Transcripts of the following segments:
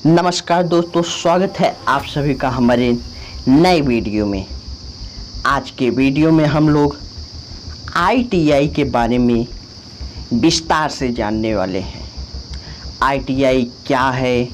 नमस्कार दोस्तों, स्वागत है आप सभी का हमारे नए वीडियो में। आज के वीडियो में हम लोग आईटीआई के बारे में विस्तार से जानने वाले हैं। आईटीआई क्या है,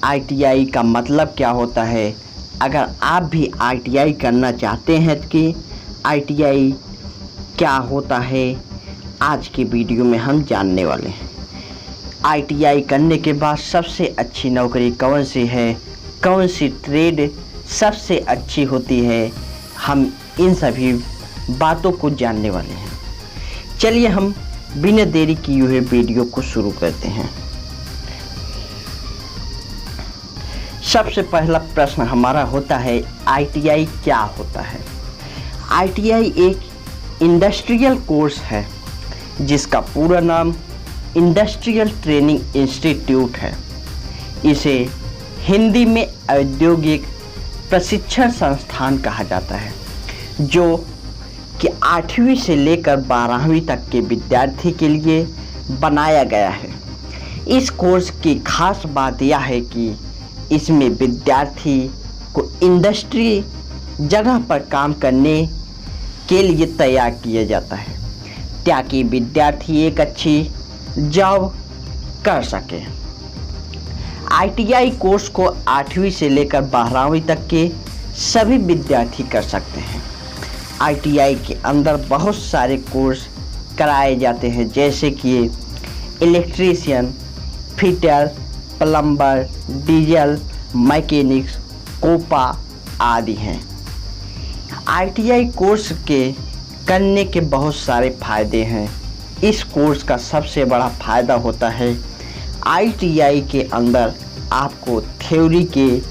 आईटीआई का मतलब क्या होता है। अगर आप भी आईटीआई करना चाहते हैं कि आईटीआई क्या होता है, आज के वीडियो में हम जानने वाले हैं। आईटीआई करने के बाद सबसे अच्छी नौकरी कौन सी है, कौन सी ट्रेड सबसे अच्छी होती है, हम इन सभी बातों को जानने वाले हैं। चलिए हम बिना देरी किए हुए वीडियो को शुरू करते हैं। सबसे पहला प्रश्न हमारा होता है, आईटीआई क्या होता है। आईटीआई एक इंडस्ट्रियल कोर्स है जिसका पूरा नाम इंडस्ट्रियल ट्रेनिंग इंस्टीट्यूट है। इसे हिंदी में औद्योगिक प्रशिक्षण संस्थान कहा जाता है, जो कि 8वीं से लेकर 12वीं तक के विद्यार्थी के लिए बनाया गया है। इस कोर्स की खास बात यह है कि इसमें विद्यार्थी को इंडस्ट्री जगह पर काम करने के लिए तैयार किया जाता है ताकि विद्यार्थी एक अच्छी जॉब कर सके। आईटीआई कोर्स को 8वीं से लेकर 12वीं तक के सभी विद्यार्थी कर सकते हैं। आईटीआई के अंदर बहुत सारे कोर्स कराए जाते हैं, जैसे कि electrician, fitter, plumber, diesel mechanics, COPA आदि हैं। आईटीआई कोर्स के करने के बहुत सारे फायदे हैं। इस कोर्स का सबसे बड़ा फ़ायदा होता है, आईटीआई के अंदर आपको थ्योरी के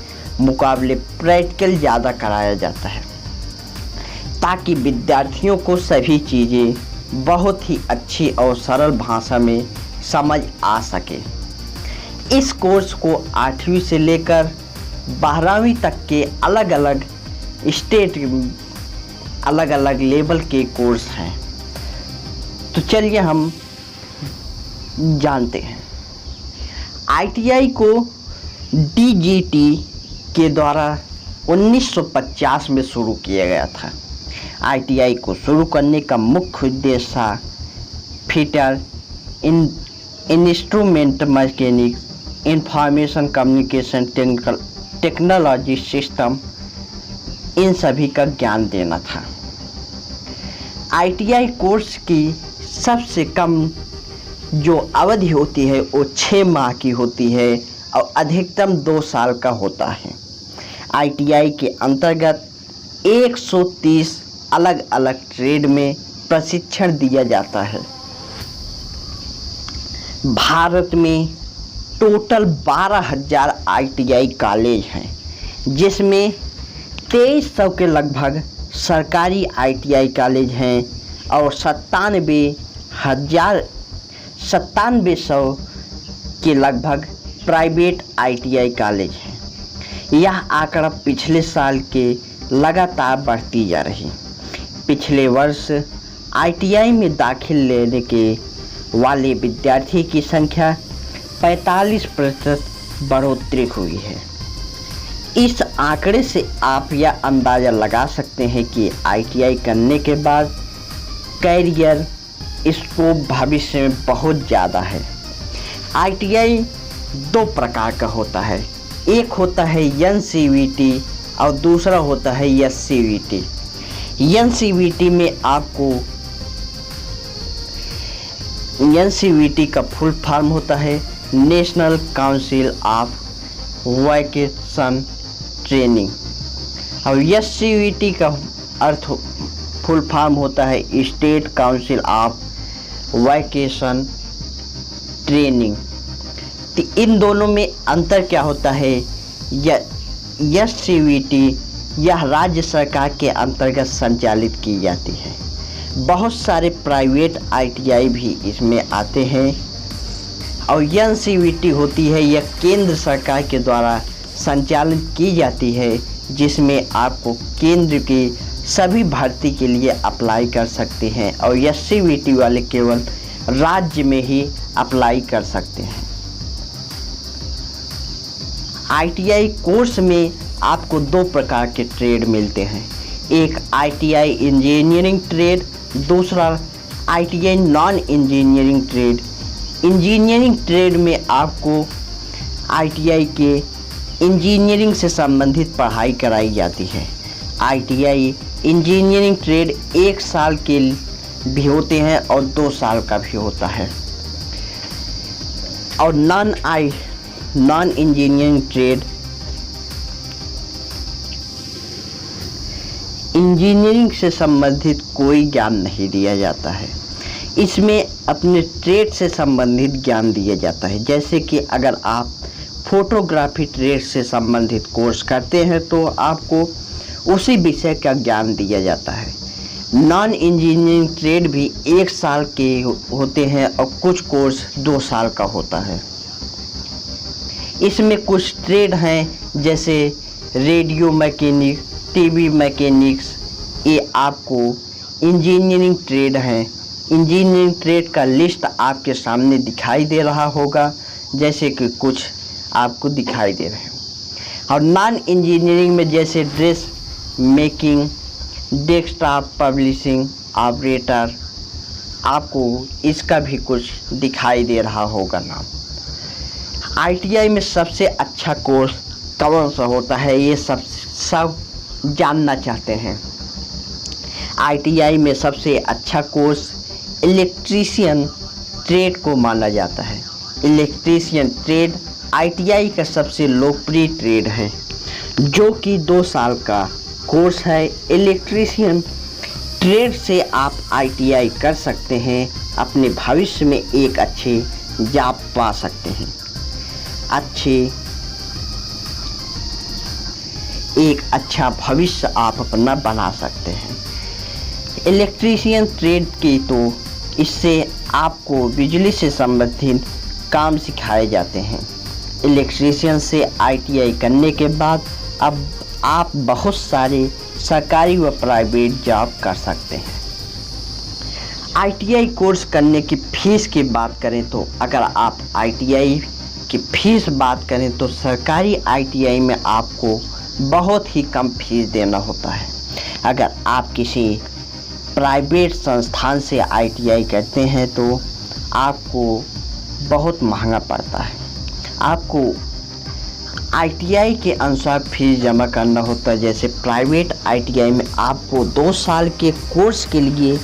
मुकाबले प्रैक्टिकल ज़्यादा कराया जाता है ताकि विद्यार्थियों को सभी चीज़ें बहुत ही अच्छी और सरल भाषा में समझ आ सके। इस कोर्स को 8वीं से लेकर 12वीं तक के अलग अलग लेवल के कोर्स हैं। तो चलिए हम जानते हैं। आईटीआई को डीजीटी के द्वारा 1950 में शुरू किया गया था। आईटीआई को शुरू करने का मुख्य उद्देश्य था fitter, instrument mechanics, information communication technology system, इन सभी का ज्ञान देना था। आईटीआई कोर्स की सबसे कम जो अवधि होती है वो 6 माह की होती है और अधिकतम 2 साल का होता है। आईटीआई के अंतर्गत 130 अलग अलग ट्रेड में प्रशिक्षण दिया जाता है। भारत में टोटल 12,000 आईटीआई कॉलेज हैं, जिसमें 2300 के लगभग सरकारी आईटीआई कॉलेज हैं और 97,100 के लगभग प्राइवेट आईटीआई कॉलेज हैं। यह आंकड़ा पिछले साल के लगातार बढ़ती जा रही। पिछले वर्ष आईटीआई में दाखिल लेने के वाले विद्यार्थी की संख्या 45% बढ़ोतरी हुई है। इस आंकड़े से आप यह अंदाज़ा लगा सकते हैं कि आईटीआई करने के बाद कैरियर स्कोप भविष्य में बहुत ज़्यादा है। आईटीआई 2 प्रकार का होता है, एक होता है एनसीवीटी और दूसरा होता है एससीवीटी। एनसीवीटी में आपको एनसीवीटी का फुल फॉर्म होता है national council of vocational training और एससीवीटी का अर्थ फुल फॉर्म होता है state council of vocational training. तो इन दोनों में अंतर क्या होता है? एससीवीटी यह राज्य सरकार के अंतर्गत संचालित की जाती है। बहुत सारे प्राइवेट आईटीआई भी इसमें आते हैं और एनसीवीटी होती है यह केंद्र सरकार के द्वारा संचालित की जाती है, जिसमें आपको केंद्र की सभी भर्ती के लिए अप्लाई कर सकते हैं और एससीवीटी वाले केवल राज्य में ही अप्लाई कर सकते हैं। आईटीआई कोर्स में आपको 2 प्रकार के ट्रेड मिलते हैं, एक आईटीआई इंजीनियरिंग ट्रेड, दूसरा ITI non engineering trade. Engineering trade में आपको आईटीआई के इंजीनियरिंग से संबंधित पढ़ाई कराई जाती है। आईटीआई इंजीनियरिंग ट्रेड 1 साल के भी होते हैं और 2 साल का भी होता है। और नॉन इंजीनियरिंग ट्रेड इंजीनियरिंग से संबंधित कोई ज्ञान नहीं दिया जाता है, इसमें अपने ट्रेड से संबंधित ज्ञान दिया जाता है। जैसे कि अगर आप फोटोग्राफी ट्रेड से संबंधित कोर्स करते हैं तो आपको उसी विषय का ज्ञान दिया जाता है। नॉन इंजीनियरिंग ट्रेड भी 1 साल के होते हैं और कुछ कोर्स 2 साल का होता है। इसमें कुछ ट्रेड हैं जैसे रेडियो मैकेनिक, टीवी मैकेनिक्स, ये आपको इंजीनियरिंग ट्रेड हैं। इंजीनियरिंग ट्रेड का लिस्ट आपके सामने दिखाई दे रहा होगा, जैसे कि कुछ आपको दिखाई दे रहे हैं। और नॉन इंजीनियरिंग में जैसे dress making, desktop publishing operator, आपको इसका भी कुछ दिखाई दे रहा होगा नाम। आईटीआई में सबसे अच्छा कोर्स कौन सा होता है, ये सब जानना चाहते हैं। आईटीआई में सबसे अच्छा कोर्स इलेक्ट्रीशियन ट्रेड को माना जाता है। इलेक्ट्रीशियन ट्रेड आईटीआई का सबसे लोकप्रिय ट्रेड है, जो कि 2 साल का कोर्स है। इलेक्ट्रीशियन ट्रेड से आप आईटीआई कर सकते हैं, अपने भविष्य में एक अच्छे जॉब पा सकते हैं, एक अच्छा भविष्य आप अपना बना सकते हैं। इलेक्ट्रीशियन ट्रेड की तो इससे आपको बिजली से संबंधित काम सिखाए जाते हैं। इलेक्ट्रीशियन से आईटीआई करने के बाद अब आप बहुत सारे सरकारी व प्राइवेट जॉब कर सकते हैं। आईटीआई कोर्स करने की फ़ीस की बात करें तो अगर आप आईटीआई की फ़ीस बात करें तो सरकारी आईटीआई में आपको बहुत ही कम फीस देना होता है। अगर आप किसी प्राइवेट संस्थान से आईटीआई करते हैं तो आपको बहुत महंगा पड़ता है। आपको आईटीआई के अनुसार फीस जमा करना होता है। जैसे प्राइवेट आईटीआई में आपको 2 साल के कोर्स के लिए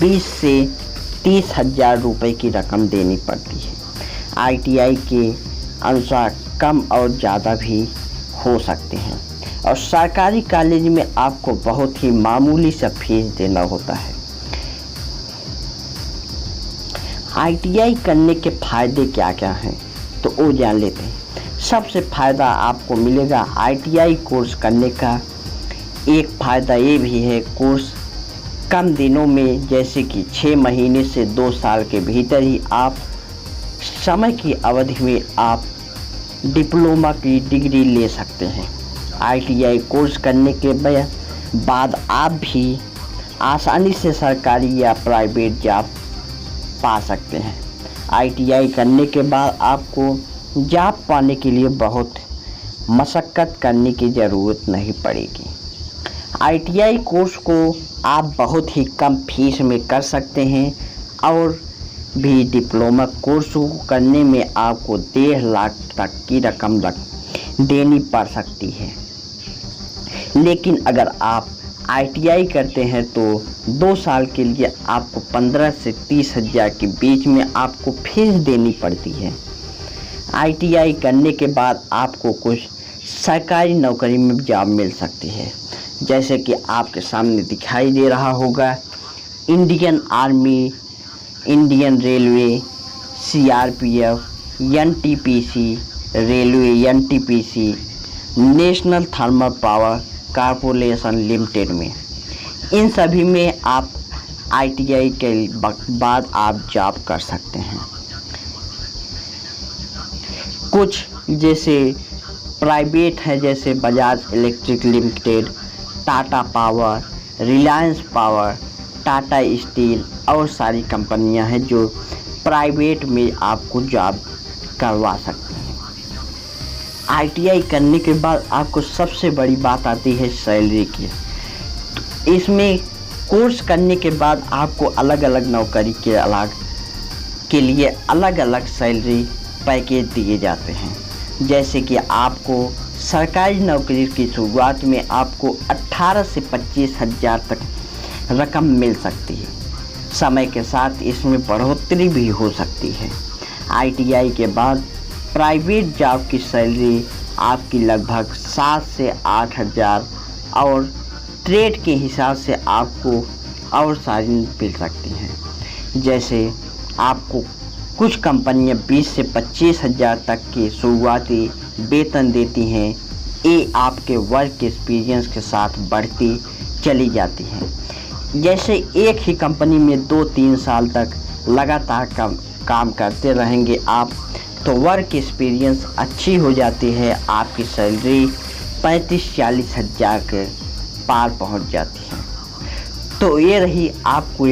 20 से 30 हज़ार रुपये की रकम देनी पड़ती है। आईटीआई के अनुसार कम और ज़्यादा भी हो सकते हैं। और सरकारी कॉलेज में आपको बहुत ही मामूली सा फीस देना होता है। आईटीआई करने के फ़ायदे क्या क्या हैं तो वो जान लेते हैं। सबसे फ़ायदा आपको मिलेगा आईटीआई कोर्स करने का। एक फ़ायदा ये भी है, कोर्स कम दिनों में जैसे कि 6 महीने से 2 साल के भीतर ही आप समय की अवधि में आप डिप्लोमा की डिग्री ले सकते हैं। आईटीआई कोर्स करने के बाद आप भी आसानी से सरकारी या प्राइवेट जॉब पा सकते हैं। आईटीआई करने के बाद आपको जॉब पाने के लिए बहुत मशक्क़त करने की ज़रूरत नहीं पड़ेगी। आईटीआई कोर्स को आप बहुत ही कम फीस में कर सकते हैं और भी डिप्लोमा कोर्स करने में आपको 1.5 लाख तक की रकम देनी पड़ सकती है। लेकिन अगर आप आईटीआई करते हैं तो 2 साल के लिए आपको 15 से 30 हज़ार के बीच में आपको फीस देनी पड़ती है। आईटीआई करने के बाद आपको कुछ सरकारी नौकरी में जॉब मिल सकती है, जैसे कि आपके सामने दिखाई दे रहा होगा Indian army, Indian railway, CRPF, NTPC railway, NTPC, national thermal power corporation limited में, इन सभी में आप आईटीआई के बाद आप जॉब कर सकते हैं। कुछ जैसे प्राइवेट है जैसे Bajaj electric limited, Tata power, Reliance power, Tata steel और सारी कंपनियां हैं जो प्राइवेट में आपको जॉब करवा सकते हैं। आईटीआई करने के बाद आपको सबसे बड़ी बात आती है सैलरी की। तो इसमें कोर्स करने के बाद आपको अलग अलग नौकरी के लिए अलग अलग सैलरी पैकेज दिए जाते हैं। जैसे कि आपको सरकारी नौकरी की शुरुआत में आपको 18 से 25 हज़ार तक रकम मिल सकती है। समय के साथ इसमें बढ़ोतरी भी हो सकती है। आईटीआई के बाद प्राइवेट जॉब की सैलरी आपकी लगभग 7 से 8 हज़ार और ट्रेड के हिसाब से आपको और सारी मिल सकती हैं। जैसे आपको कुछ कंपनियां 20 से 25 हज़ार तक के शुरुआती वेतन देती हैं। ये आपके वर्क एक्सपीरियंस के साथ बढ़ती चली जाती हैं। जैसे एक ही कंपनी में 2-3 साल तक लगातार काम करते रहेंगे आप, तो वर्क एक्सपीरियंस अच्छी हो जाती है। आपकी सैलरी 35-40 हज़ार के पार पहुंच जाती है। तो ये रही आपको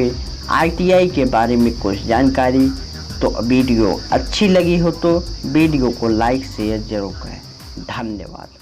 आईटीआई के बारे में कुछ जानकारी। तो वीडियो अच्छी लगी हो तो वीडियो को लाइक शेयर जरूर करें। धन्यवाद।